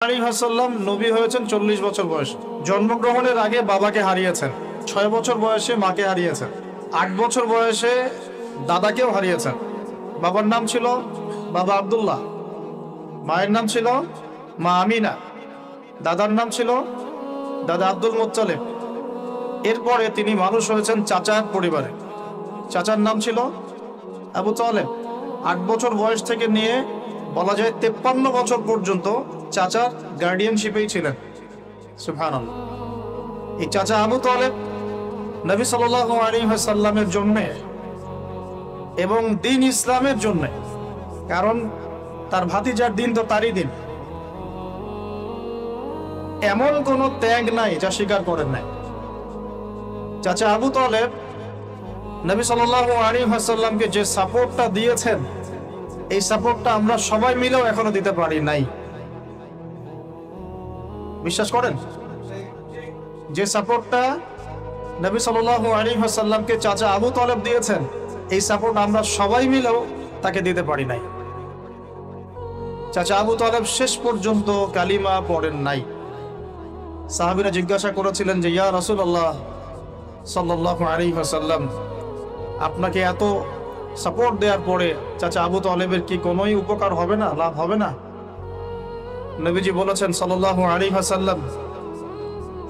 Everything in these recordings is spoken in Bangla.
আলাইহি ওয়াসাল্লাম নবী হয়েছেন 40 বছর বয়সে। জন্মগ্রহণের আগে বাবাকে হারিয়েছেন, 6 বছর বয়সে মাকে হারিয়েছেন, 8 বছর বয়সে দাদাকেও হারিয়েছেন। বাবার নাম ছিল বাবা আব্দুল্লাহ, মায়ের নাম ছিল মা আমিনা, দাদার নাম ছিল দাদা আব্দুল মুত্তালিব। এরপরে তিনি মানুষ হয়েছেন চাচার পরিবারে, চাচার নাম ছিল আবু তালেব। 8 বছর বয়স থেকে নিয়ে বলা যায় 53 বছর পর্যন্ত চাচার গার্ডিয়ানশিপেই ছিলেন। সুবহানাল্লাহ। এই চাচা আবু তালেব নবী সাল্লাল্লাহু আলাইহি ওয়াসাল্লামের জন্য এবং দ্বীন ইসলামের জন্য, কারণ তার ভাতিজার দিন তো তারই দিন, এমন কোনো ত্যাগ নাই যা স্বীকার করেন নাই। চাচা আবু তালেব নবী সাল্লাল্লাহু আলাইহি ওয়াসাল্লামকে যে সাপোর্টটা দিয়েছেন, এই সাপোর্টটা আমরা সবাই মিলেও এখনো দিতে পারি নাই। বিশ্বাস করেন? যে সাপোর্টটা নবী সাল্লাল্লাহু আলাইহি ওয়াসাল্লামকে চাচা আবু তালেব দিয়েছেন, এই সাপোর্ট আমরা সবাই মিলেও তাকে দিতে পারি নাই। চাচা আবু তালেব শেষ পর্যন্ত কালিমা পড়েন নাই। সাহাবীরা জিজ্ঞাসা করেছিলেন যে ইয়া রাসূলুল্লাহ সাল্লাল্লাহু আলাইহি ওয়াসাল্লাম, আপনাকে এত সাপোর্ট দেওয়ার পরে চাচা আবু তালেবের কি কোনোই উপকার হবে না, লাভ হবে না? নবীজি বলেছেন সাল্লাল্লাহু আলাইহি ওয়াসাল্লাম,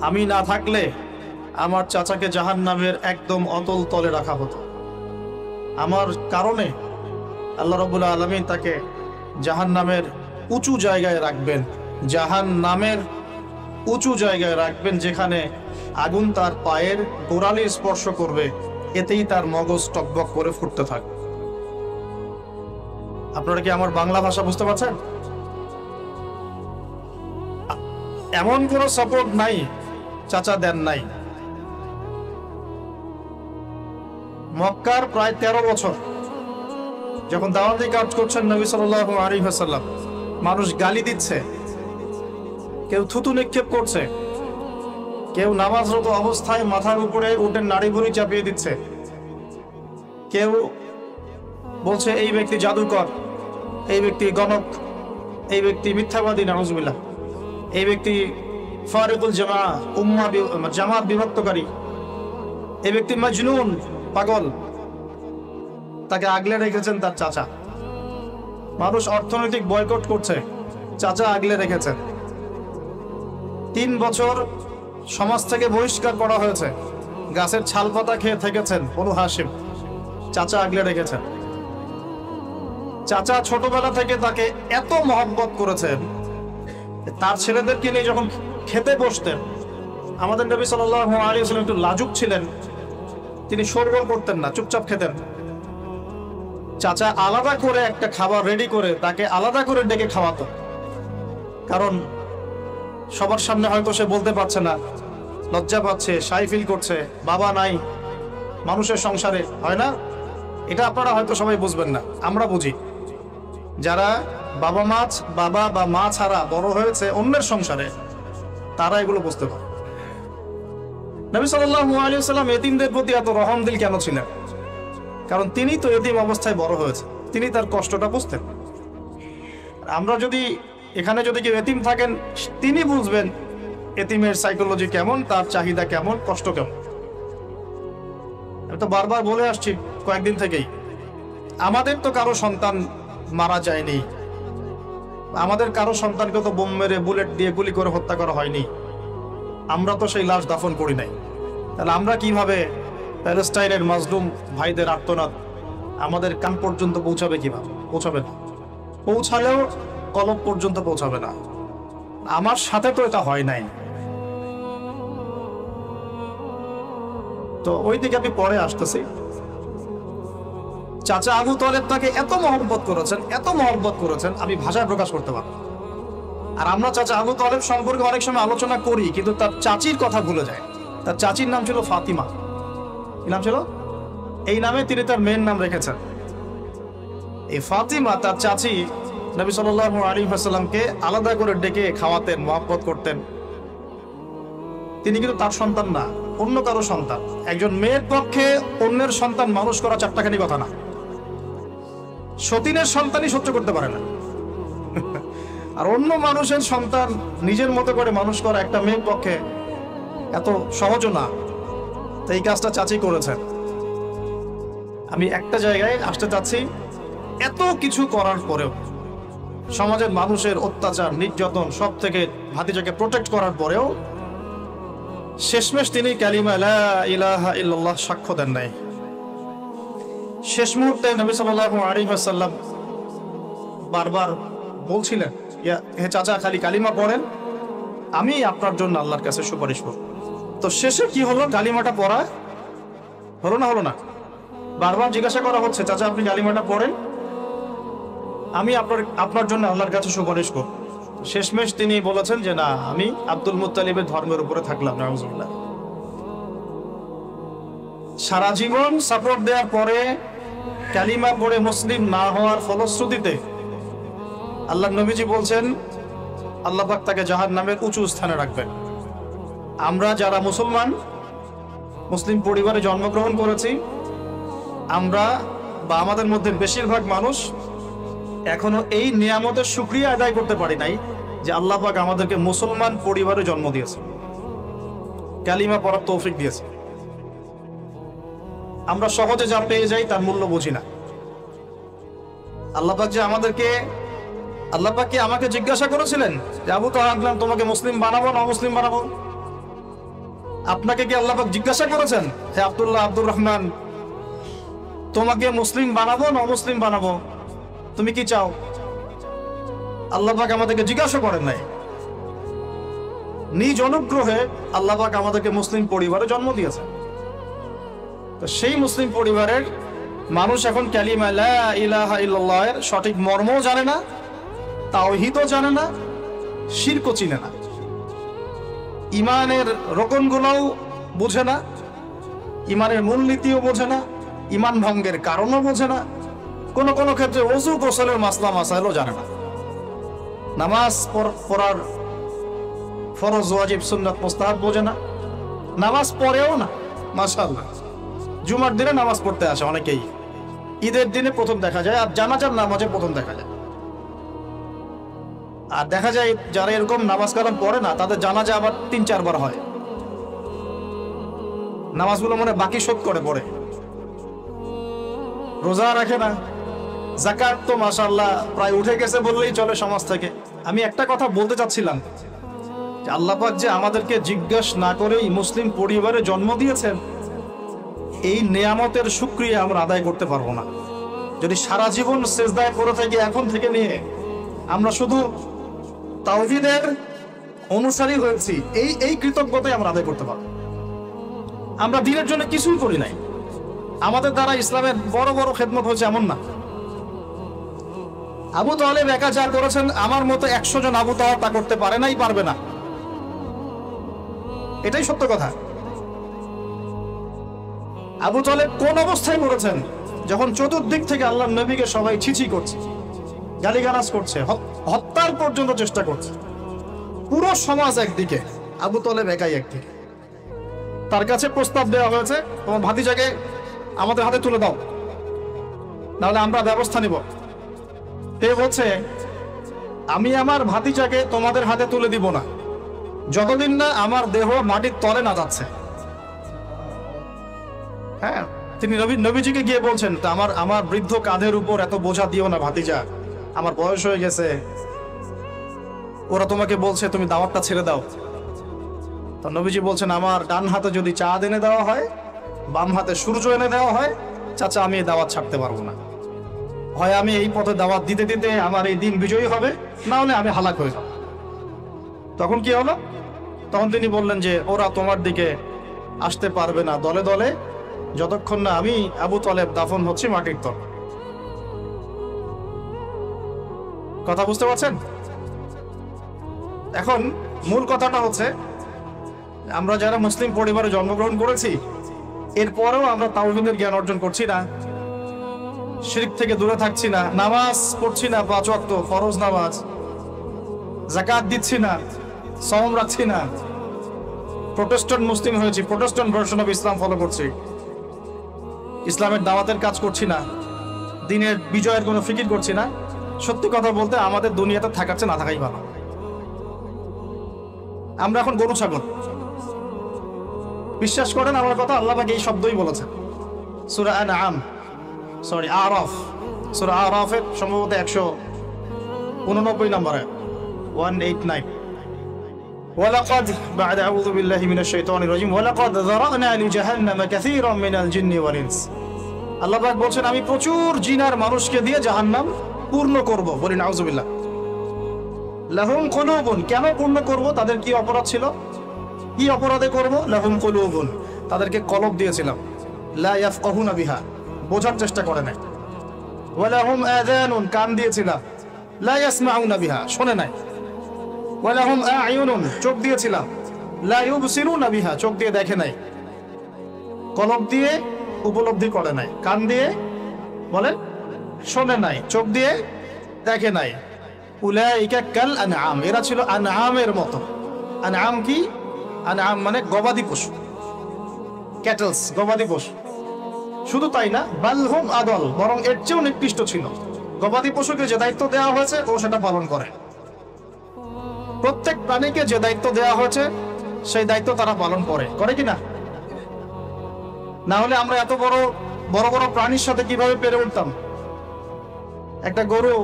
আমি না থাকলে আমার চাচাকে জাহান্নামের একদম অতল তলে রাখা হতো। আমার কারণে আল্লাহ রাব্বুল আলামিন তাকে জাহান্নামের উঁচু জায়গায় রাখবেন, জাহান্নামের উঁচু জায়গায় রাখবেন, যেখানে আগুন তার পায়ের গোড়ালি স্পর্শ করবে, এতেই তার মগজ টকবক করে ফুটতে থাকবে। আপনারা কি আমার বাংলা ভাষা বুঝতে পারছেন? এমন কোনো সাপোর্ট নাই চাচা দেন নাই। মক্কার প্রায় 13 বছর যখন দাওয়াতি কাজ করছেন নবী সাল্লাল্লাহু আলাইহি ওয়াসাল্লাম, মানুষ গালি দিচ্ছে, কেউ থুতু নিক্ষেপ করছে, কেউ নামাজরত অবস্থায় মাথার উপরে উটের নাড়ি ভুঁড়ি চাপিয়ে দিচ্ছে, কেউ বলছে এই ব্যক্তি জাদুকর, এই ব্যক্তি গণক, এই ব্যক্তি মিথ্যাবাদী, নাউজুবিল্লাহ, এই ব্যক্তি ফারিকুল জামাত বিভক্তকারী, এই ব্যক্তি মাজনুন, পাগল। তাকে আগলে রেখেছেন তার চাচা। মানুষ অর্থনৈতিক বয়কট করছে, চাচা আগলে রেখেছেন। 3 বছর সমাজ থেকে বহিষ্কার করা হয়েছে, গাছের ছাল পাতা খেয়ে থেকেছেন বনু হাশিম, চাচা আগলে রেখেছেন। চাচা ছোটবেলা থেকে তাকে এত মহব্বত করেছেন, তার ছেলেদেরকে নিয়ে যখন খেতে বসতেন, আমাদের নবী সাল্লাল্লাহু আলাইহি ওয়াসাল্লাম একটু লাজুক ছিলেন, তিনি শোরগোল করতেন না, চুপচাপ খেতেন। চাচা আলাদা করে একটা খাবার রেডি করে তাকে আলাদা করে ডেকে খাওয়াতো, কারণ সবার সামনে হয়তো সে বলতে পারছে না, লজ্জা পাচ্ছে, শাই ফিল করছে, বাবা নাই মানুষের সংসারে, হয় না? এটা আপনারা হয়তো সবাই বুঝবেন না, আমরা বুঝি। যারা বাবা বা মা ছাড়া বড় হয়েছে অন্যের সংসারে, তারা এগুলো বুঝতে পারে। নবী সাল্লাল্লাহু আলাইহি ওয়াসাল্লাম এতিমদের প্রতি এত রহমদিল কেন ছিলেন? কারণ তিনি তো এতিম অবস্থায় বড় হয়েছে, তিনি তার কষ্টটা বুঝতেন। আমরা যদি এখানে যদি কেউ এতিম থাকেন, তিনি বুঝবেন এতিমের সাইকোলজি কেমন, তার চাহিদা কেমন, কষ্ট কেমন। আমি তো বারবার বলে আসছি কয়েকদিন থেকেই, আমাদের তো কারো সন্তান মারা যায়নি, আমাদের কারো সন্তানকে তো বোম মেরে বুলেট দিয়ে গুলি করে হত্যা করা হয়নি, আমরা তো সেই লাশ দাফন করি নাই। তাহলে আমরা কিভাবে প্যালেস্টাইনের মাজলুম ভাইদের আর্তনাদ আমাদের কান পর্যন্ত পৌঁছাবে? কিভাবে পৌঁছাবে না, পৌঁছালেও কলব পর্যন্ত পৌঁছাবে না। আমার সাথে তো এটা হয় নাই। তো ওই দিকে আমি পরে আসতেছি। চাচা আবু তালেব তাকে এত মহব্বত করেছেন, আমি ভাষায় প্রকাশ করতে পারবো। আর আমরা চাচা আবু তালেব সম্পর্কে অনেক সময় আলোচনা করি, কিন্তু তার চাচির কথা ভুলে যায়। তার চাচির নাম ছিল ফাতিমা। কি নাম ছিল? এই নামে তিনি তার মেয়ের নাম রেখেছেন। এই ফাতিমা, তার চাচি, নবী সাল্লাল্লাহু আলাইহি ওয়াসাল্লামকে আলাদা করে ডেকে খাওয়াতেন, মহব্বত করতেন। তিনি কিন্তু তার সন্তান না, অন্য কারো সন্তান। একজন মেয়ের পক্ষে অন্যের সন্তান মানুষ করা চারটাখানি কথা না। সতীনের সন্তানই সহ্য করতে পারে না। আর অন্য মানুষের সন্তান নিজের মতো করে মানুষ করা একটা মেয়ের পক্ষে এত সহজও না। তো এই কাজটা চাচি করেছেন। আমি একটা জায়গায় আসতে চাচ্ছি, এত কিছু করার পরেও, সমাজের মানুষের অত্যাচার নির্যাতন সব থেকে ভাতিজাকে প্রোটেক্ট করার পরেও শেষমেশ তিনি কালিমা লা ইলাহা ইল্লাল্লাহ সাক্ষ্য দেন নাই। শেষ মুহূর্তে নবী সাল্লাল্লাহু আলাইহি ওয়াসাল্লাম বারবার বলছিলেন, হে চাচা, খালি কালিমা পড়েন, আমি আপনার জন্য আল্লাহর কাছে সুপারিশ করব। তো শেষে কি হলো? কালিমাটা পড়া হলো না। বারবার জিজ্ঞাসা করা হচ্ছে, চাচা আপনি কালিমাটা পড়েন, আমি আপনার জন্য আল্লাহর কাছে সুপারিশ করব। শেষমেশ তিনি বলেছেন যে না, আমি আব্দুল মুত্তালিবের ধর্মের উপরে থাকলাম। নাউজুবিল্লাহ। সারা জীবন সাপোর্ট দেওয়ার পরে কালিমা পড়ে মুসলিম না হওয়ার ফলশ্রুতিতে আল্লাহ নবীজি বলছেন আল্লাহ পাক তাকে জাহান্নামের উঁচু স্থানে রাখবেন। আমরা যারা মুসলিম পরিবারে জন্মগ্রহণ করেছি, আমরা বা আমাদের মধ্যে বেশিরভাগ মানুষ এখনো এই নিয়ামতের শুকরিয়া আদায় করতে পারি নাই যে আল্লাহ পাক আমাদেরকে মুসলমান পরিবারে জন্ম দিয়েছে, কালিমা পড়ার তৌফিক দিয়েছে। আমরা সহজে যা পেয়ে যাই তার মূল্য বুঝি না। আল্লাহ পাক যে আল্লাহ পাক কি আমাকে জিজ্ঞাসা করেছিলেন যে আবু তাহের, তোমাকে মুসলিম বানাবো না অমুসলিম বানাবো? আপনাকে কি আল্লাহ পাক জিজ্ঞাসা করেছেন, হে আব্দুল্লাহ, আব্দুর রহমান, তোমাকে মুসলিম বানাবো না অমুসলিম বানাবো? তুমি কি চাও? আল্লাহ পাক আমাদেরকে জিজ্ঞাসা করেন নাই। নিজ অনুগ্রহে আল্লাহ পাক আমাদেরকে মুসলিম পরিবারে জন্ম দিয়েছে। তো সেই মুসলিম পরিবারের মানুষ এখন কালিমা লা ইলাহা ইল্লাল্লাহ এর সঠিক মর্মও জানে না, তাওহীদও জানে না, শিরকও চিনে না, ইমানের রকনগুলোও বোঝে না, ইমানের মূলনীতিও বোঝে না, ইমান ভঙ্গের কারণও বোঝে না, কোনো ক্ষেত্রে ওযু গোসলের মাসলা মাসাইলও জানে না, নামাজ পড়ার ফরজ ওয়াজিব সুন্নাত মুস্তাহাব বোঝে না, নামাজ পড়েও না। মাশাআল্লাহ, জুমার দিনে নামাজ পড়তে আসে অনেকেই, ঈদের দিনে প্রথম দেখা যায়, আর জানাজার নামাজে প্রথম দেখা যায়। আর দেখা যায় যারা এরকম নামাজ কালাম পড়ে না, তাদের জানাজা আবার 3-4 বার হয়। নামাজগুলো মনে বাকি শোধ করে পড়ে, রোজা রাখে না, যাকাত তো মাশাআল্লাহ প্রায় উঠে গেছে বললেই চলে সমাজ থেকে। আমি একটা কথা বলতে চাচ্ছিলাম যে আল্লাহ পাক যে আমাদেরকে জিজ্ঞাসা না করেই মুসলিম পরিবারে জন্ম দিয়েছেন, এই নিয়ামতের শুকরিয়া আমরা আদায় করতে পারবো না। যদি সারা জীবন সেজদায় পড়ে থাকি, এখন থেকে নিয়ে আমরা শুধু তাওহীদের অনুসারী হয়েছি, এই কৃতজ্ঞতাই আমরা আদায় করতে পারবো। আমরা দিনের জন্য কিছুই করি নাই, আমাদের দ্বারা ইসলামের বড় বড় খেদমত হয়েছে এমন না। আবু তালেব একা যা করেছেন, আমার মতো 100 জন আবু তাহের তা করতে পারে নাই, পারবে না। এটাই সত্য কথা। আবু তালেব কোন অবস্থায় করেছেন? যখন চতুর্দিক থেকে আল্লাহর নবীকে সবাই ছিছি করছে, গালিগালাজ করছে, হত্যার পর্যন্ত চেষ্টা করছে, পুরো সমাজ একদিকে, আবু তালেব একাই একদিকে। তার কাছে প্রস্তাব দেওয়া হয়েছে, তোমার ভাতিজাকে আমাদের হাতে তুলে দাও, নাহলে আমরা ব্যবস্থা নিব। সে বলছে, আমি আমার ভাতিজাকে তোমাদের হাতে তুলে দিব না যতদিন না আমার দেহ মাটির তলে না যাচ্ছে। হ্যাঁ, তিনি নবীজিকে গিয়ে বলছেন, আমার বৃদ্ধ কাঁধের উপর এত বোঝা দিও না ভাতিজা, আমার বয়স হয়ে গেছে, ওরা তোমাকে বলছে তুমি দাওয়াতটা ছেড়ে দাও। তো নবীজি বলছেন, আমার ডান হাতে যদি চাঁদ এনে দেওয়া হয়, বাম হাতে সূর্য এনে দেওয়া হয়, চাচা আমি এই দাওয়াত ছাড়তে পারবো না। হয় আমি এই পথে দাওয়াত দিতে দিতে আমার এই দিন বিজয়ী হবে, না হলে আমি হালাক হয়ে যাব। তখন কি হলো? তখন তিনি বললেন যে ওরা তোমার দিকে আসতে পারবে না দলে দলে, যতক্ষণ না আমি আবু তালেব দাফন হচ্ছে মাটির তল। কথা বুঝতে পারছেন? এখন মূল কথাটা হচ্ছে, আমরা যারা মুসলিম পরিবারে জন্মগ্রহণ করেছি, এরপরেও আমরা তাওহীদের জ্ঞান অর্জন করছি না, শিরক থেকে দূরে থাকছি না, নামাজ পড়ছি না 5 ওয়াক্ত ফরজ নামাজ, যাকাত দিচ্ছি না, সওম রাখছি না, প্রোটেস্ট্যান্ট মুসলিম হয়েছি, Protestant version of Islam follow করছি, ইসলামের দাওয়াতের কাজ করছি না, দিনের বিজয়ের কোনো ফিকির করছি না। সত্যি কথা বলতে আমাদের দুনিয়াতে থাকার চেয়ে না থাকাই ভালো। আমরা এখন গরু ছাগল। বিশ্বাস করেন আমার কথা, আল্লাহ পাক এই শব্দই বলেছেন সূরা আরাফ, সূরা আরাফের সম্ভবত 189 নম্বরে 189। ولقد بعد أعوذ بالله من الشيطان الرجيم ولقد ذرأنا لجهنم كثيرا من الجن والإنس। আল্লাহ পাক বলছেন আমি প্রচুর জিন আর মানুষকে দিয়ে জাহান্নাম পূর্ণ করব। বলি নাউযুবিল্লাহ। লাহুম কুলুবুন, কেন পূর্ণ করব? তাদের কি অপরাধ ছিল? কি অপরাধে করব? লাহুম কুলুবুন, তাদেরকে কলব দিয়েছিলাম, লা ইয়াফকাহুনা বিহা, বোঝার চেষ্টা করে নাই। ওয়া লাহুম আযানুন, কান দিয়েছিলাম, লা ইয়াসমাউনা বিহা, শোনে নাই। ওয়া লাহুম আ'য়ুনুন, চোখ দিয়েছিলাম, লা ইউবসিরুনা বিহা, চোখ দিয়ে দেখে নাই। কলব দিয়ে উপলব্ধি করে নাই, কান দিয়ে বলেন শোনে নাই, চোখ দিয়ে দেখে নাই। উলাইকা কাল আনআম, এরা ছিল আনআমের মতো। আনআম কি? আনআম মানে গবাদি পশু, ক্যাটলস, গবাদি পশু। শুধু তাই না, বালহুম আদল, বরং এর চেয়েও নিকৃষ্ট ছিল। গবাদি পশুকে যে দায়িত্ব দেওয়া হয়েছে ও সেটা পালন করে। প্রত্যেক প্রাণীকে যে দায়িত্ব দেওয়া হয়েছে সেই দায়িত্ব তারা পালন করে কি না? না হলে আমরা এত বড় বড় প্রাণীর সাথে কিভাবে পেরে উঠতাম? একটা গরু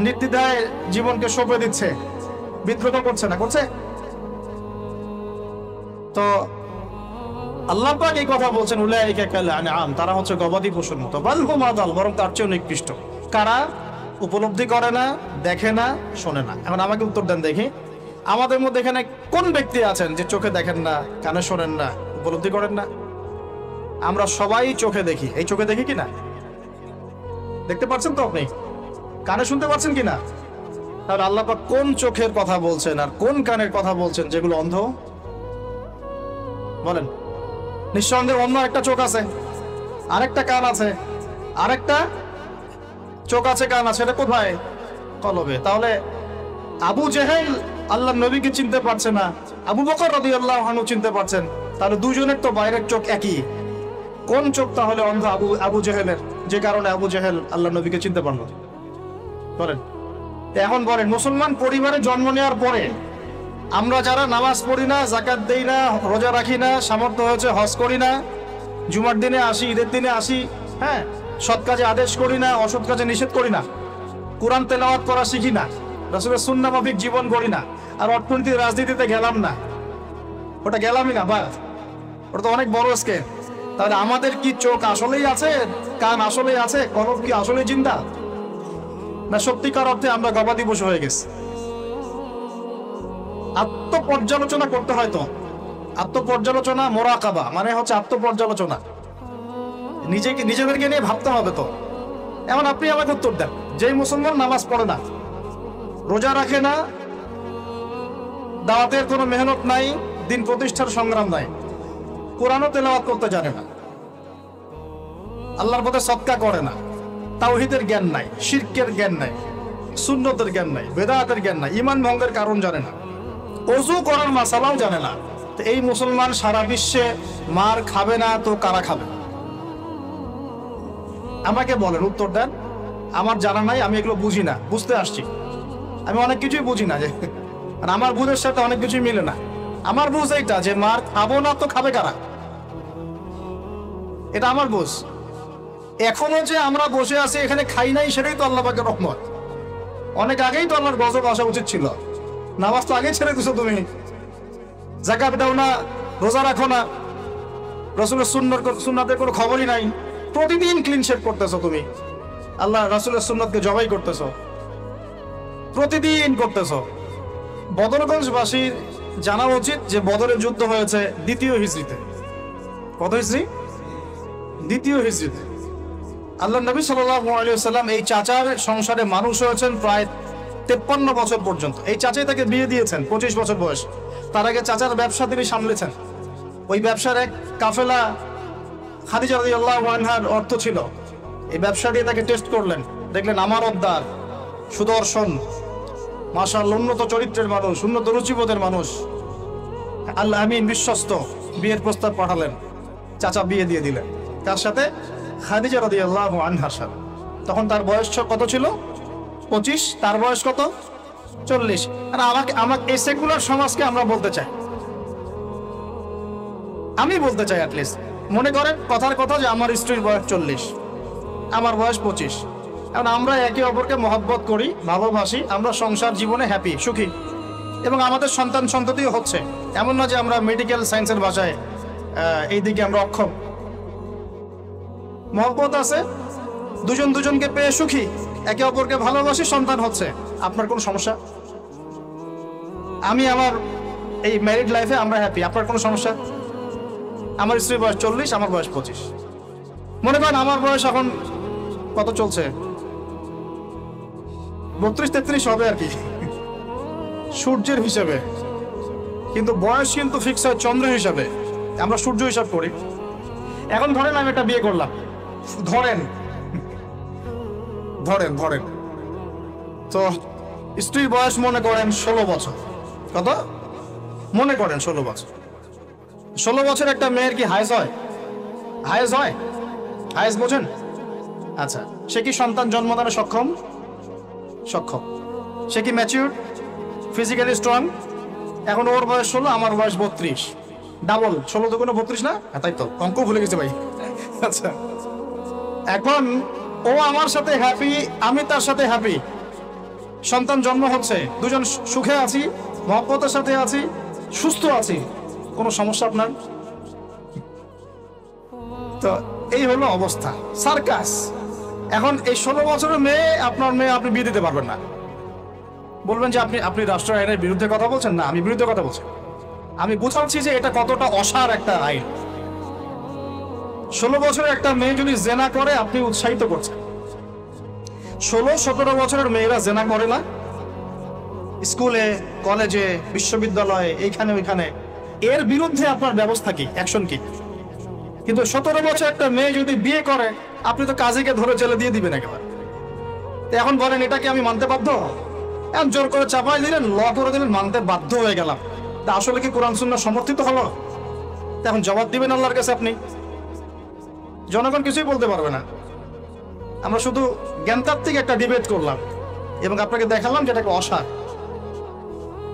নির্দ্বিধায় জীবনকে সঁপে দিচ্ছে, বিদ্রোহ করছে না, করছে? তো আল্লাহ পাক এই কথা বলছেন উলাইকা কাল আনআম, তারা হচ্ছে গবাদি পশুর মতো। বাল হুম আদাল, বরং তার চেয়েও নিকৃষ্ট। কারা? উপলব্ধি করে না, দেখে না, শোনে না। এখন আমাকে উত্তর দেন দেখি, আমাদের মধ্যে এখানে কোন ব্যক্তি আছেন যে চোখে দেখেন না, কানে শোনেন না, উপলব্ধি করেন না? আমরা সবাই চোখে দেখি। এই চোখে দেখি কিনা? দেখতে পাচ্ছেন তো আপনি? কানে শুনতে পাচ্ছেন কিনা? তাহলে আল্লাহ পাক কোন চোখের কথা বলছেন আর কোন কানের কথা বলছেন যেগুলো অন্ধ? বলেন। নিঃসন্দেহে অন্য একটা চোখ আছে, আরেকটা কান আছে, আরেকটা চোখ আছে, কান আছে, এটা কোথায়? কলবে। তাহলে আবু জেহেল আল্লাহ নবীকে চিনতে পারছে না, আবু বকর রাদিয়াল্লাহু আনহু চিনতে পারছেন, তাহলে দুজনের তো বাইরের চোখ একই। কোন চোখ তাহলে অন্ধ আবু জেহেলের, যে কারণে আবু জেহেল আল্লাহ নবীকে চিনতে পারল? বলেন। এখন বলেন, মুসলমান পরিবারে জন্ম নেওয়ার পরে আমরা যারা নামাজ পড়ি না, যাকাত দেই না, রোজা রাখি না, সামর্থ্য হয়েছে হজ করি না, জুমার দিনে আসি, ঈদের দিনে আসি, হ্যাঁ, সৎ কাজে আদেশ করি না, অসৎ কাজে নিষেধ করি না, কোরআন তেলাওয়াত করা শিখি না, রাসূলের সুন্নাহ মাফিক জীবন গড়ি না, আর অর্থনীতি রাজনীতিতে গেলাম না, ওটা গেলামই না, বাস, ওটা তো অনেক বড় স্কেল। তাহলে আমাদের কি চোখ আসলেই আছে, কান আসলেই আছে, কলব কি আসলেই জিন্দা, না সত্যিকার অর্থে আমরা গবাদি পশু হয়ে গেছি? আত্মপর্যালোচনা করতে হয়। তো আত্মপর্যালোচনা, মোরাকাবা মানে হচ্ছে আত্মপর্যালোচনা, নিজেদেরকে নিয়ে ভাবতে হবে। তো এখন আপনি আমাকে উত্তর দেন, যেই মুসলমান নামাজ পড়ে না, রোজা রাখে না, দাওয়াতের কোনো মেহনত নাই, দিন প্রতিষ্ঠার সংগ্রাম নাই, কোরআনও তেলাওয়াত করতে জানে না, আল্লাহর পথে সদকা করে না, তাওহীদের জ্ঞান নাই, শিরকের জ্ঞান নাই, সুন্নতের জ্ঞান নাই, বেদাতের জ্ঞান নাই, ঈমান ভঙ্গের কারণ জানে না, ওযু করার মাসালাও জানে না, তো এই মুসলমান সারা বিশ্বে মার খাবে না তো কারা খাবে? আমাকে বলেন, উত্তর দেন। আমার জানা নাই, আমি এগুলো বুঝি না, বুঝতে আসছি। আমি অনেক কিছুই বুঝি না, যে আমার বুঝের সাথে অনেক কিছুই মিলে না। আমার বুঝ এইটা যে মার খাবো না তো খাবে কারা, এটা আমার বুঝ। এখনো যে আমরা বসে আছি এখানে খাই নাই, সেটাই তো আল্লাহ পাকের রহমত। অনেক আগেই তো আল্লাহর গজব আসা উচিত ছিল। নামাজ তো আগেই ছেড়ে দিছো তুমি, যাকাত দাও না, রোজা রাখো না, রাসূলের সুন্নাতের কোনো খবরই নাই, প্রতিদিন ক্লিন শেভ করতেছো তুমি, আল্লাহ রাসূলের সুন্নাতকে জবাই করতেছো, প্রতিদিন করতেছো। বদরগঞ্জবাসীর জানা উচিত যে বদরের যুদ্ধ হয়েছে 2য় হিজরিতে। কত হিজরি? 2য় হিজরিতে। আল্লাহ নবী সাল্লাল্লাহু আলাইহি ওয়াসাল্লাম এই চাচার সংসারে মানুষ হয়েছেন প্রায় 53 বছর পর্যন্ত। এই চাচাই তাকে বিয়ে দিয়েছেন 25 বছর বয়স। তার আগে চাচার ব্যবসা তিনি সামলেছেন। ওই ব্যবসার এক কাফেলা খাদিজা রাদিয়াল্লাহু আনহার অর্থ ছিল। এই ব্যবসা দিয়ে তাকে টেস্ট করলেন, দেখলেন আমানতদার, সুদর্শন, মাশাআল্লাহ উন্নত চরিত্রের মানুষ, উন্নত রুচিবোধের মানুষ, আল্লাহ আমিন, বিশ্বস্ত। বিয়ের প্রস্তাব পাঠালেন, চাচা বিয়ে দিয়ে দিলেন। তার সাথে খাদিজা রাদিয়াল্লাহু আনহার সাথে। তখন তার বয়স কত ছিল? 25, তার বয়স কত? 40। আর আমাকে এই সেকুলার সমাজকে আমরা বলতে চাই, আমি বলতে চাই অ্যাটলিস্ট, মনে করেন কথার কথা যে আমার স্ত্রীর বয়স 40, আমার বয়স 25, কারণ আমরা একে অপরকে মহব্বত করি, ভালোবাসি, আমরা সংসার জীবনে হ্যাপি, সুখী, এবং আমাদের সন্তান সন্ততিও হচ্ছে। এমন না যে আমরা মেডিকেল সায়েন্সের ভাষায় এই দিকে আমরা অক্ষম। মহব্বত আছে, দুজন দুজনকে পেয়ে সুখী, একে অপরকে ভালোবাসি, সন্তান হচ্ছে। আপনার কোনো সমস্যা? আমি আমার এই ম্যারিড লাইফে আমরা হ্যাপি, আপনার কোনো সমস্যা? আমার স্ত্রীর বয়স 40, আমার বয়স 25। মনে করেন আমার বয়স এখন কত চলছে, 32-33 হবে আর কি সূর্যের হিসাবে, কিন্তু বয়স কিন্তু ফিক্স হয় চন্দ্র হিসাবে, আমরা সূর্য হিসাব করি। এখন ধরেন আমি একটা বিয়ে করলাম, ধরেন ধরেন ধরেন তো স্ত্রীর বয়স মনে করেন 16 বছর। কত? মনে করেন 16 বছর। 16 বছর একটা মেয়ের কি হায়েস হয়? হায়েস হয়? হায়েস বোঝেন? আচ্ছা, সে কি সন্তান জন্মদানে সক্ষম? সক্ষম। সে কি ম্যাচিউর, ফিজিক্যালি স্ট্রং? এখন ওর বয়স 16, আমার বয়স 32, ডাবল। 16 দুগুণে 32 না? তাই তো, অঙ্ক ভুলে গেছে ভাই। আচ্ছা, এখন ও আমার সাথে হ্যাপি, আমি তার সাথে হ্যাপি, সন্তান জন্ম হচ্ছে, দুজন সুখে আছি, মহব্বতের সাথে আছি, সুস্থ আছি, কোনো সমস্যা আপনার? তো এই হলো অবস্থা, সার্কাস। এখন এই 16 বছরের মেয়ে, আপনার মেয়ে, আপনি বিয়ে দিতে পারবেন না। বলবেন যে আপনি রাষ্ট্র আইনের বিরুদ্ধে কথা বলছেন। না, আমি বিরুদ্ধে কথা বলছি, আমি বোঝাচ্ছি যে এটা কতটা অসার একটা আইন। 16 বছরের একটা মেয়ে যদি জেনা করে, আপনি উৎসাহিত করছেন। 16-17 বছরের মেয়েরা জেনা করে না? স্কুলে, কলেজে, বিশ্ববিদ্যালয়ে, এইখানে ওইখানে, এর বিরুদ্ধে আপনার ব্যবস্থা কি, অ্যাকশন কি? কিন্তু 17 বছর একটা মেয়ে যদি বিয়ে করে, আপনি তো কাজীকে ধরে জেলে দিয়ে দিবেন একেবারে। এখন বলেন এটাকে আমি মানতে বাধ্য? এখন জোর করে চাপাই দিলেন, ল করে দিলেন, মানতে বাধ্য হয়ে গেলাম। তা আসলে কি কোরআন সুন্নাহ সমর্থিত হলো? এখন জবাব দিবেন আল্লাহর কাছে আপনি। জনগণ কিছুই বলতে পারবে না। আমরা শুধু জ্ঞানতাত্ত্বিক একটা ডিবেট করলাম এবং আপনাকে দেখালাম যেটাকে অসার।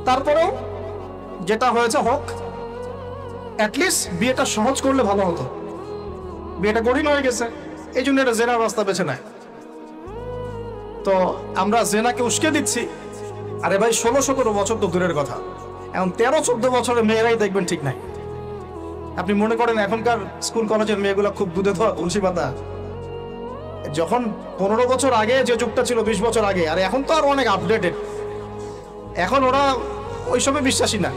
তারপরেও যেটা হয়েছে হোক, অ্যাটলিস্ট বিয়েটা সহজ করলে ভালো হতো। বিয়েটা কঠিন হয়ে গেছে, এই জন্য এটা জেনার রাস্তা বেছে নেয়। তো আমরা জেনাকে উস্কে দিচ্ছি। আরে ভাই, 16-17 বছর তো দূরের কথা, এখন 13-14 বছরের মেয়েরাই দেখবেন ঠিক নাই। আপনি মনে করেন এখনকার স্কুল কলেজের মেয়েগুলো খুব দুধে ধোয়া তুলসী পাতা? যখন 15 বছর আগে যে যুগটা ছিল, 20 বছর আগে, আর এখন তো আর অনেক আপডেটেড। এখন ওরা ওইসবে বিশ্বাসী না,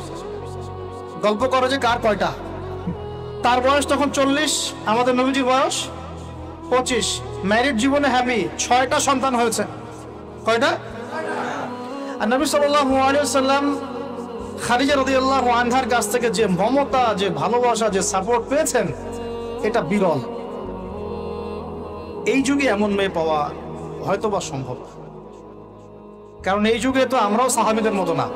গল্প করে যে কার কয়টা। তার বয়স তখন 40, আমাদের নবীজির বয়স 25, ম্যারিড জীবনে হ্যাপি, 6টা সন্তান হয়েছে। কয়টা? আর নবী সাল্লাল্লাহু আলাইহি ওয়াসাল্লাম খাদিজা রাদিয়াল্লাহু আনহার কাছ থেকে যে মমতা, যে ভালোবাসা, যে সাপোর্ট পেয়েছেন, এটা বিরল। এই যুগে এমন মেয়ে পাওয়া হয়তোবা সম্ভব, কারণ এই যুগে তো আমরাও সাহাবীদের মতো না।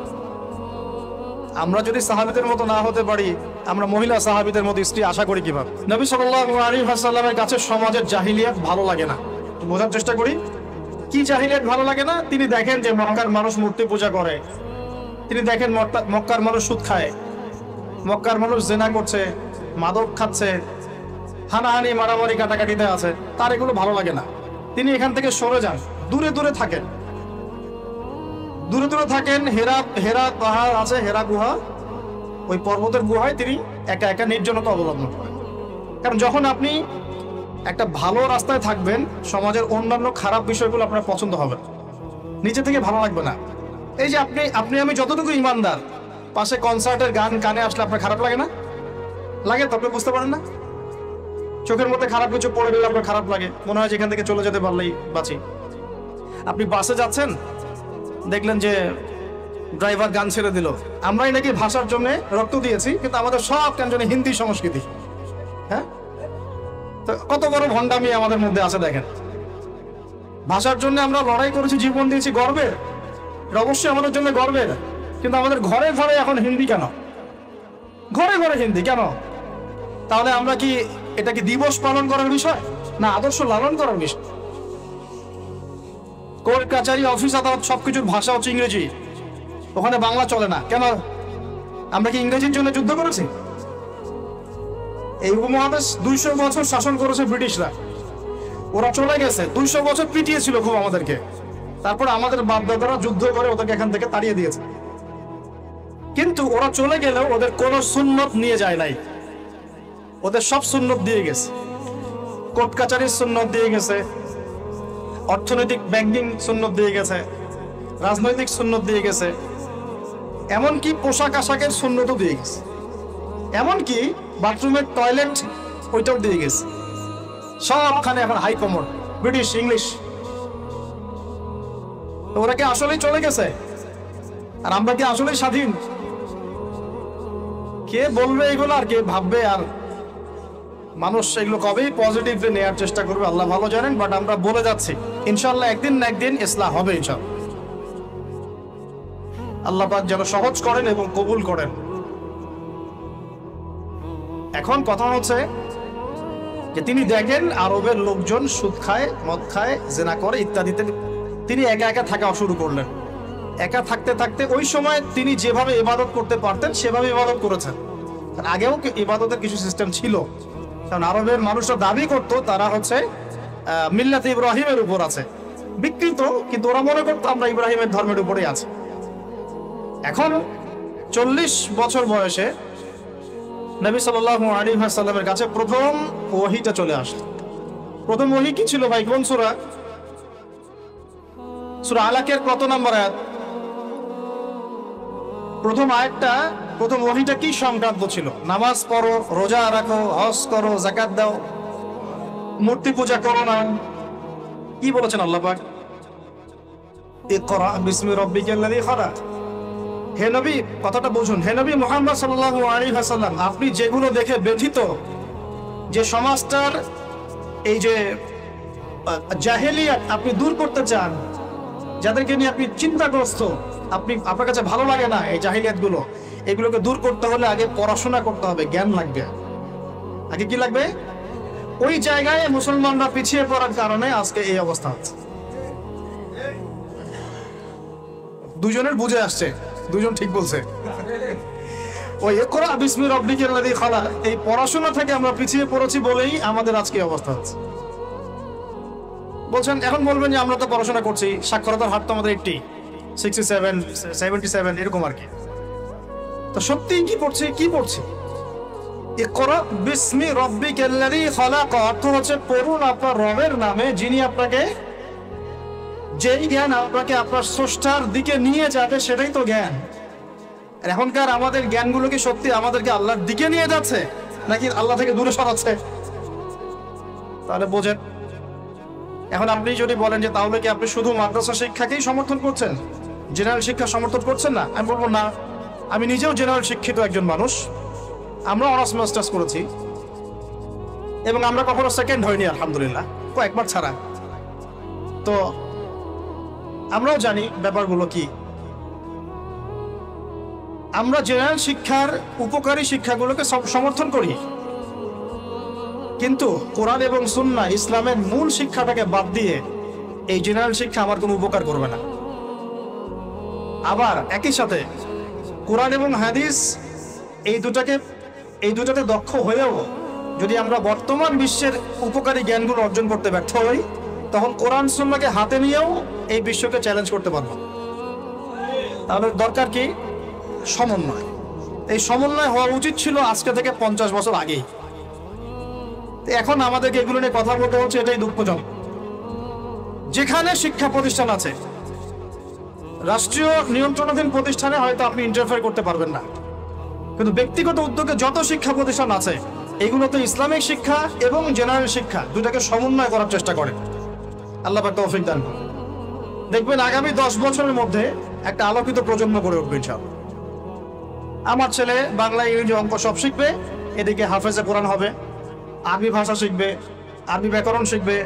আমরা যদি সাহাবীদের মতো না হতে পারি, আমরা মহিলা সাহাবীদের মতো স্ত্রী আশা করি কিভাবে? নবী সাল্লাল্লাহু আলাইহি ওয়াসাল্লামের কাছে সমাজের জাহিলিয়াত ভালো লাগে না। বোঝার চেষ্টা করি, কি জাহিলিয়াত ভালো লাগে না? তিনি দেখেন যে মক্কার মানুষ মূর্তি পূজা করে, তিনি দেখেন মক্কার মানুষ সুদ খায়, মক্কার মানুষ জেনা করছে, মাদক খাচ্ছে, হানাহানি, মারামারি, কাটাকাটিতে আছে। তার এগুলো ভালো লাগে না। তিনি এখান থেকে সরে যান, দূরে দূরে থাকেন, দূরে দূরে থাকেন। হেরা পাহাড় আছে, হেরা গুহা, ওই পর্বতের গুহায় তিনি একা একা নির্জনতা অবলম্বন করেন। কারণ যখন আপনি একটা ভালো রাস্তায় থাকবেন, সমাজের অন্যান্য খারাপ বিষয়গুলো আপনার পছন্দ হবে, নিচে থেকে ভালো লাগবে না। এই যে আপনি আমি যতটুকু ইমানদার, পাশে কনসার্টের গান কানে আসলে আপনার খারাপ লাগে না? লাগে তো, আপনি বুঝতে পারেন না? চোখের মধ্যে খারাপ কিছু পড়ে গেলে আপনার খারাপ লাগে, মনে হয় যেখান থেকে চলে যেতে পারলেই বাঁচি। আপনি বাসে যাচ্ছেন, দেখলেন যে ড্রাইভার গান ছেড়ে দিল। আমরাই নাকি ভাষার জন্য রক্ত দিয়েছি, কিন্তু আমাদের সব কেন জানি হিন্দি সংস্কৃতি। হ্যাঁ, তো কত বড় ভণ্ডামি আমাদের মধ্যে আছে দেখেন। ভাষার জন্য আমরা লড়াই করেছি, জীবন দিয়েছি, গর্বের, এটা অবশ্যই আমাদের জন্য গর্বের। কিন্তু আমাদের ঘরে ঘরে এখন হিন্দি কেন? ঘরে ঘরে হিন্দি কেন? তাহলে আমরা কি এটা কি দিবস পালন করার বিষয়, না আদর্শ লালন করার বিষয়? কোর্ট কাচারি অফিস আদালত সবকিছুর ভাষা হচ্ছে ইংরেজি, ওখানে বাংলা চলে না। কেন? আমরা কি ইংরেজির জন্য যুদ্ধ করেছি? এই উপমহাদেশ 200 বছর শাসন করেছে ব্রিটিশরা, ওরা চলে গেছে, 200 বছর পিটিয়েছিল খুব আমাদেরকে, তারপর আমাদের বাপদাদারা যুদ্ধ করে ওদেরকে এখান থেকে তাড়িয়ে দিয়েছে। কিন্তু ওরা চলে গেলেও ওদের কোনো সুন্নত নিয়ে যায় নাই, ওদের সব সুন্নত দিয়ে গেছে। কোর্ট কাচারির সুন্নত দিয়ে গেছে, অর্থনৈতিক ব্যাংকিং সুন্নত দিয়ে গেছে, রাজনৈতিক সুন্নত দিয়ে গেছে, এমনকি পোশাক আশাকের সুন্নতও দিয়ে গেছে, এমনকি বাথরুমের টয়লেট ওইটাও দিয়ে গেছে। সবখানে এখন হাই কমন ব্রিটিশ ইংলিশ। তো ওরা কি আসলেই চলে গেছে আর আমরা কি আসলেই স্বাধীন? কে বলবে এগুলো আর কে ভাববে? আর মানুষ এগুলো কবেই পজিটিভলি নেওয়ার চেষ্টা করবে আল্লাহ ভালো জানেন। বাট আমরা বলে যাচ্ছি ইনশাআল্লাহ একদিন না একদিন ইসলাম হবে ইনশাআল্লাহ। আল্লাহ পাক যেন সহজ করেন এবং কবুল করেন। এখন কথা হচ্ছে যে তিনি দেখেন আরবের লোকজন সুদ খায়, মদ খায়, জেনা করে ইত্যাদিতে, তিনি একা একা থাকা শুরু করলেন। একা থাকতে থাকতে ওই সময় তিনি যেভাবে ইবাদত করতে পারতেন সেভাবে ইবাদত করেছেন। আগেও ইবাদতের কিছু সিস্টেম ছিল, কারণ আরবের মানুষরা দাবি করতো তারা হচ্ছে মিল্লাতে ইব্রাহিমের উপর আছে, বিকৃত, কিন্তু ওরা মনে করতো আমরা ইব্রাহিমের ধর্মের উপরেই আছি। এখন 40 বছর বয়সে নবী সাল্লাল্লাহু আলাইহি ওয়াসাল্লামের কাছে প্রথম ওহীটা চলে আসলো। প্রথম ওহী কি ছিল ভাই? কোন সূরা? সূরা আলাকের কত নম্বর আয়াত? প্রথম আয়াতটা, প্রথম ওহীটা কি সংক্রান্ত ছিল? নামাজ পড়ো, রোজা রাখো, হজ করো, যাকাত দাও, মূর্তি পূজা করো না। কি বলেছেন আল্লাহ পাক? ইকরা বিসমি রাব্বিকাল্লাযী খালাক। হে নবী, কথাটা বুঝুন, হে নবী মুহাম্মদ সাল্লাল্লাহু আলাইহি ওয়াসাল্লাম, আপনি যেগুলো দেখে ব্যথিত, যে সমাজটার এই যে জাহেলিয়াত আপনি দূর করতে চান, যাদেরকে নিয়ে আপনি চিন্তাগ্রস্ত, আপনার কাছে ভালো লাগে না এই জাহেলিয়াতগুলো, এগুলোকে দূর করতে হলে আগে পড়াশোনা করতে হবে, জ্ঞান লাগবে। আগে কি লাগবে? ওই জায়গায় মুসলমানরা পিছিয়ে পড়ার কারণে আজকে এই অবস্থা হচ্ছে। দুজনের বুঝে আসছে, দুজন ঠিক বলছে। ওই ইকরা বিসমি রাব্বিকাল্লাযী খালাক, এই পড়াশোনা থেকে আমরা পিছিয়ে পড়েছি বলেই আমাদের আজকে অবস্থা হচ্ছে। বলছেন, এখন বলবেন যে আমরা তো পড়াশোনা করছি, সাক্ষরতার হার তো আমাদের 67, 77 এরকম আর কি। তো সত্যি কি পড়ছি? ইকরা বিসমি রাব্বিকাল্লাযী খালাক অর্থ হচ্ছে পড়ুন আপনার রবের নামে, যিনি আপনাকে, যেই জ্ঞান আপনাকে আপনার স্রষ্টার দিকে নিয়ে যাবে সেটাই তো জ্ঞান। এখনকার আমাদের জ্ঞানগুলো কি সত্যি আমাদেরকে আল্লাহর দিকে নিয়ে যাচ্ছে নাকি আল্লাহ থেকে দূরে সরাচ্ছে? তাহলে বোঝেন। এখন আপনি যদি বলেন যে তাহলে কি আপনি শুধু মাদ্রাসা শিক্ষাকেই সমর্থন করছেন, জেনারেল শিক্ষা সমর্থন করছেন না? আমি বলবো না, আমি নিজেও জেনারেল শিক্ষিত একজন মানুষ, আমরা অনার্স মাস্টার্স করেছি এবং আমরা কখনো সেকেন্ড হইনি আলহামদুলিল্লাহ, কয়েকবার ছাড়া। তো আমরাও জানি ব্যাপারগুলো কি। আমরা জেনারেল শিক্ষার উপকারী শিক্ষাগুলোকে সমর্থন করি, কিন্তু কোরআন এবং সুন্নাহ ইসলামের মূল শিক্ষাটাকে বাদ দিয়ে এই জেনারেল শিক্ষা আমার কোনো উপকার করবে না। আবার একই সাথে কোরআন এবং হাদিস এই দুটাতে দক্ষ হয়েও যদি আমরা বর্তমান বিশ্বের উপকারী জ্ঞানগুলো অর্জন করতে ব্যর্থ হই, তখন কোরআন সুন্নাহকে হাতে নিয়েও এই বিশ্বকে চ্যালেঞ্জ করতে পারবো। তাহলে দরকার কি? সমন্বয়। এই সমন্বয় হওয়া উচিত ছিল আজকে থেকে 50 বছর আগেই। এখন আমাদেরকে এগুলো নিয়ে কথা বলতে হচ্ছে, এটাই দুঃখজনক। যেখানে শিক্ষা প্রতিষ্ঠান আছে, রাষ্ট্রীয় নিয়ন্ত্রণাধীন প্রতিষ্ঠানে হয়তো আপনি ইন্টারফেয়ার করতে পারবেন না, কিন্তু ব্যক্তিগত উদ্যোগে যত শিক্ষা প্রতিষ্ঠান আছে এগুলোতে ইসলামিক শিক্ষা এবং জেনারেল শিক্ষা দুটাকে সমন্বয় করার চেষ্টা করে। আল্লাহ পাক তৌফিক দান করুন। দেখবেন আগামী 10 বছরের মধ্যে একটা আলোকিত প্রজন্ম গড়ে উঠবে ইনশাআল্লাহ। আমার ছেলে বাংলা, ইংরেজি, অঙ্ক সব শিখবে, এদিকে হাফেজে কোরআন হবে, আরবি ভাষা শিখবে, আরবি ব্যাকরণ শিখবে,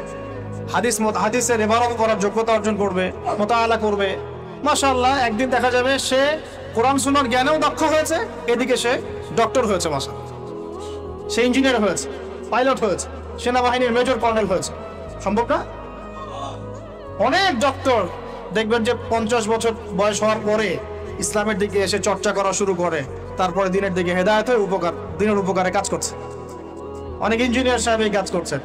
হাদিসের ইবারত করার যোগ্যতা অর্জন করবে, মুতাআলা করবে। মাশাআল্লাহ, একদিন দেখা যাবে সে কোরআন সুন্নাহর জ্ঞানেও দক্ষ হয়েছে, এদিকে সে ডক্টর হয়েছে, মাশাআল্লাহ, সে ইঞ্জিনিয়ার হয়েছে, পাইলট হয়েছে, সেনাবাহিনীর মেজর কর্নেল হয়েছে। সম্ভব না? অনেক ডক্টর দেখবেন যে 50 বছর বয়স হওয়ার পরে ইসলামের দিকে এসে চর্চা করা শুরু করে, তারপরে দিনের দিকে হেদায়েত হয়ে দিনের উপকারে কাজ করছে। অনেক ইঞ্জিনিয়ার সাহেব এই কাজ করছেন,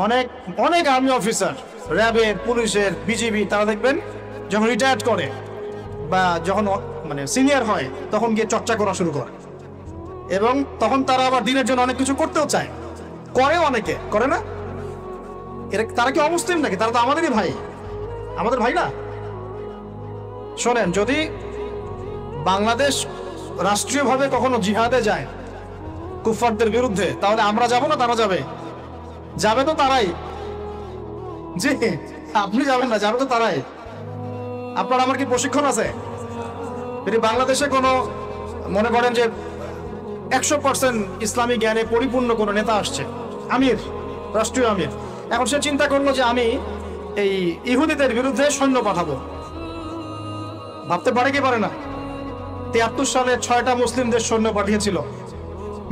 অনেক অনেক আর্মি অফিসার, র্যাবের, পুলিশের, বিজিবি, তারা দেখবেন যখন রিটায়ার্ড করে বা যখন মানে সিনিয়র হয় তখন গিয়ে চর্চা করা শুরু করে, এবং তখন তারা আবার দিনের জন্য অনেক কিছু করতেও চায়, করে, অনেকে করে না। তারা কি অমুসলিম নাকি? তারা তো আমাদেরই ভাই, আমাদের ভাই না। শোনেন, যদি বাংলাদেশ রাষ্ট্রীয়ভাবে কখনো জিহাদে যায় কুফফারদের বিরুদ্ধে, তাহলে আমরা যাব না তারা যাবে? যাবে তো তারাই। জি, আপনি যাবেন না, যাবে তো তারাই। আপনার আমার কি প্রশিক্ষণ আছে? যদি বাংলাদেশে কোনো মনে করেন যে 100% ইসলামী জ্ঞানে পরিপূর্ণ কোনো নেতা আসছে, আমির, রাষ্ট্রীয় আমির, এখন সে চিন্তা করলো যে আমি এই ইহুদিদের বিরুদ্ধে সৈন্য পাঠাবো, ভাবতে পারে কি পারে না? 73 সালে 6টা মুসলিম দেশ সৈন্য পাঠিয়েছিল,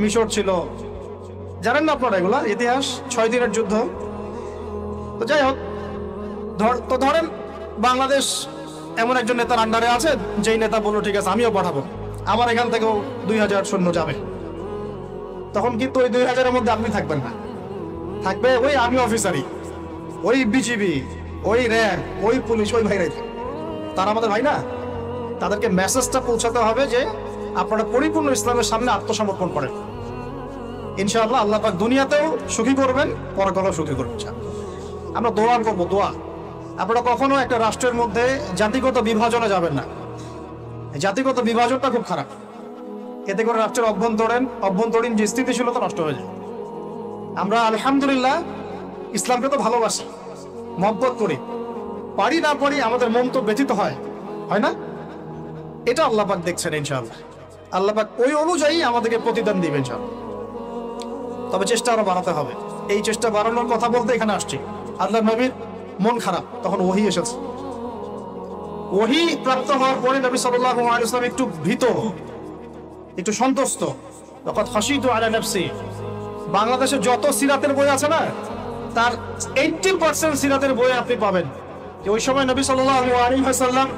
মিশর ছিল, জানেন না আপনারা এগুলা ইতিহাস, 6 দিনের যুদ্ধ। তো যাই হোক, ধরেন বাংলাদেশ এমন একজন নেতার আন্ডারে আছে, যেই নেতা বললো ঠিক আছে আমিও পাঠাবো, আমার এখান থেকেও 2000 সৈন্য যাবে। তখন কিন্তু ওই 2000-এর মধ্যে আপনি থাকবেন না, থাকবে ওই আর্মি অফিসারই, ওই বিজিবি, ওই র্যাব, ওই পুলিশ, ওই ভাইরাই। তারা আমাদের ভাই না? তাদেরকে মেসেজটা পৌঁছাতে হবে যে আপনারা পরিপূর্ণ ইসলামের সামনে আত্মসমর্পণ করেন। ইনশাআল্লাহ আল্লাহ পাক দুনিয়াতেও সুখী করবেন, পরকালেও সুখী করবেন। আমরা দোয়া করবো, দোয়া। আপনারা কখনো একটা রাষ্ট্রের মধ্যে জাতিগত বিভাজনে যাবেন না। জাতিগত বিভাজনটা খুব খারাপ, এতে করে রাষ্ট্রের অভ্যন্তরীণ যে স্থিতিশীলতা নষ্ট হয়ে যায়। আমরা আলহামদুলিল্লাহ ইসলামকে তো ভালোবাসি, মহব্বত করি, পারি না পারি আমাদের মন তো ব্যথিত হয়, হয় না? এটা আল্লাহ পাক দেখছেন ইনশাআল্লাহ। আল্লাহ পাক ওই অনুযায়ী আমাদেরকে প্রতিদান দিবেন ইনশাআল্লাহ। তবে চেষ্টা আরো বাড়াতে হবে। এই চেষ্টা বাড়ানোর কথা বলতে এখানে আসছি। আল্লাহ নবীর মন খারাপ, তখন ওহী এসেছে। ওহী প্রাপ্ত হওয়ার পরে নবী সাল্লাল্লাহু আলাইহি ওয়াসাল্লাম একটু ভীত, একটু সন্তুষ্ট। লাকাদ খাশিতু আলা নাফসি। বাংলাদেশে যত সিরাতের বই আছে না, তার 80% সিরাতের বই আপনি পাবেন যে ওই সময় নবী সাল্লাল্লাহু আলাইহি ওয়াসাল্লাম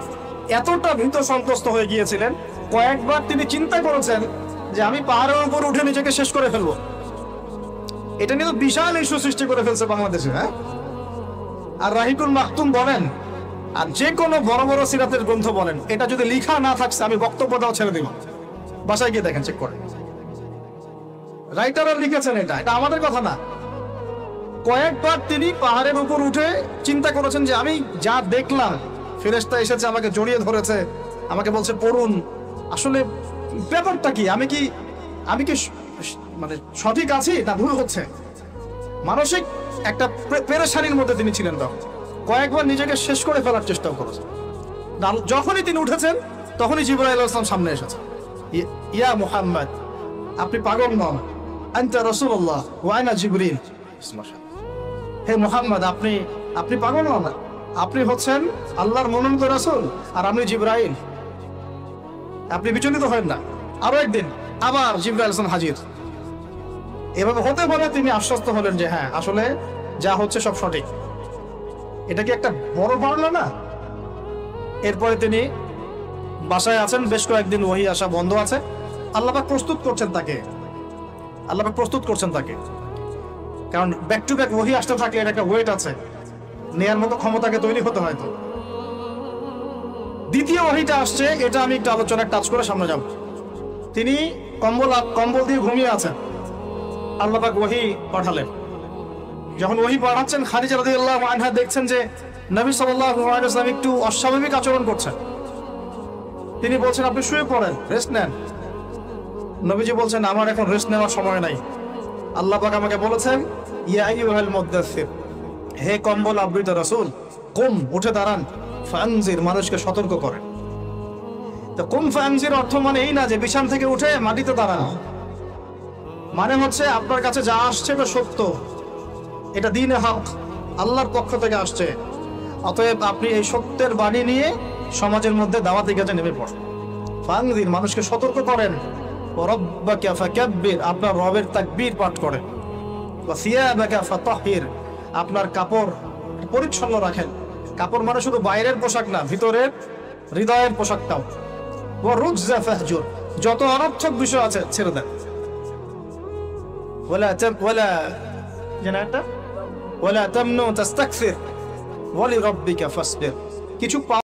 এতটা ভীত সন্তুষ্ট হয়ে গিয়েছিলেন, কয়েকবার তিনি চিন্তা করেছেন যে আমি পাহাড়ের উপর উঠে নিজেকে শেষ করে ফেলবো। এটা নিয়ে তো বিশাল ইস্যু সৃষ্টি করে ফেলছে বাংলাদেশে। হ্যাঁ, আর রাহিকুল মাকতুম বলেন, আর যে কোনো বড় বড় সিরাতের গ্রন্থ বলেন, এটা যদি লিখা না থাকছে আমি বক্তব্য দেওয়া ছেড়ে দিব। বাসায় গিয়ে দেখেন, চেক করে, রাইটাররা লিখেছেন। এটা আমাদের কথা না। কয়েকবার তিনি পাহাড়ের উপর উঠে চিন্তা করেছেন যে আমি যা দেখলাম, ফেরেশতা এসেছে আমাকে জড়িয়ে ধরেছে, আমাকে বলছে পড়ুন, আসলে ব্যাপারটা কি, আমি কি মানে সঠিক আছি না ভুল হচ্ছে? মানসিক একটা পেরেশানির মধ্যে তিনি ছিলেন। তখন কয়েকবার নিজেকে শেষ করে ফেলার চেষ্টা করেছেন। যখনই তিনি উঠেছেন তখনই জিবরাইল আলাইহিস সালাম সামনে এসেছে। ইয়া মুহাম্মদ, আপনি পাগল নন, আনতা রাসূলুল্লাহ ওয়া আনা জিবরিল। হে মুহাম্মদ, আপনি পাগল নন, আপনি হচ্ছেন আল্লাহর মনোনীত রাসূল, আর আমি জিবরাইল। আপনি বিচলিত হবেন না। আরো একদিন আবার জিবরাইল আলাইহিস সালাম হাজির। এভাবে হতে পারে তিনি আশ্বস্ত হলেন যে হ্যাঁ, আসলে যা হচ্ছে সব সঠিক। এটা কি একটা বড় বাড়লো না? এরপরে তিনি বাসায় আছেন, বেশ কয়েকদিন ওহী আসা বন্ধ আছে। আল্লাহ পাক প্রস্তুত করছেন তাকে, কারণ ব্যাক টু ব্যাক ওহী আসতে থাকলে এটা একটা ওয়েট আছে, নেয়ার মতো ক্ষমতাকে তৈরি হতে হয়। তো দ্বিতীয় ওহীটা আসছে, এটা আমি একটু আলোচনায় টাচ করে সামনে যাব। তিনি কম্বল দিয়ে ঘুমিয়ে আছেন, আল্লাহ পাক ওহী পাঠালেন। যখন ওহী পাঠাচ্ছেন, খাদিজা রাদিয়াল্লাহু আনহা দেখছেন যে নবী সাল্লাল্লাহু আলাইহি ওয়াসাল্লাম একটু অস্বাভাবিক আচরণ করছেন। তিনি বলছেন আপনি শুয়ে পড়েন, রেস্ট নেন। নবীজি বলছেন আমার এখন রেস্ট নেওয়ার সময় নাই। আল্লাহ পাক আমাকে বলেছেন ইয়া আইয়ুহাল মুদ্দাসসির, হে কম্বল আবৃত রাসূল, কুম, উঠে দাঁড়ান, ফানজির, মানুষকে সতর্ক করেন। তো কুম ফানজির অর্থ মানে এই না যে বিছান থেকে উঠে মাটিতে দাঁড়ানো, মানে হচ্ছে আপনার কাছে যা আসছে এটা সত্য, এটা দ্বীনে হক, আল্লাহর পক্ষ থেকে আসছে। অতএব আপনি এই সত্যের বাণী নিয়ে সমাজের মধ্যে দাওয়াতি কাজে নেমে পড়েন। ফানজির, মানুষকে সতর্ক করেন। রব্বাকা ফাকাব্বির, আপনার রবের তাকবীর পাঠ করেন। ওয়া সিয়াবাকা ফাতাহহির, আপনার কাপড় পরিচ্ছন্ন রাখেন। কাপড় মানে শুধু বাইরের পোশাক না, ভিতরের হৃদয়ের পোশাকটাও। ওয়া রুজজা ফাহজুর, যত অনর্থক বিষয় আছে ছেড়ে দেন। ওয়ালা তামনু তাস্তাকসির ওয়ালি রাব্বিকা ফাসবির, কিছু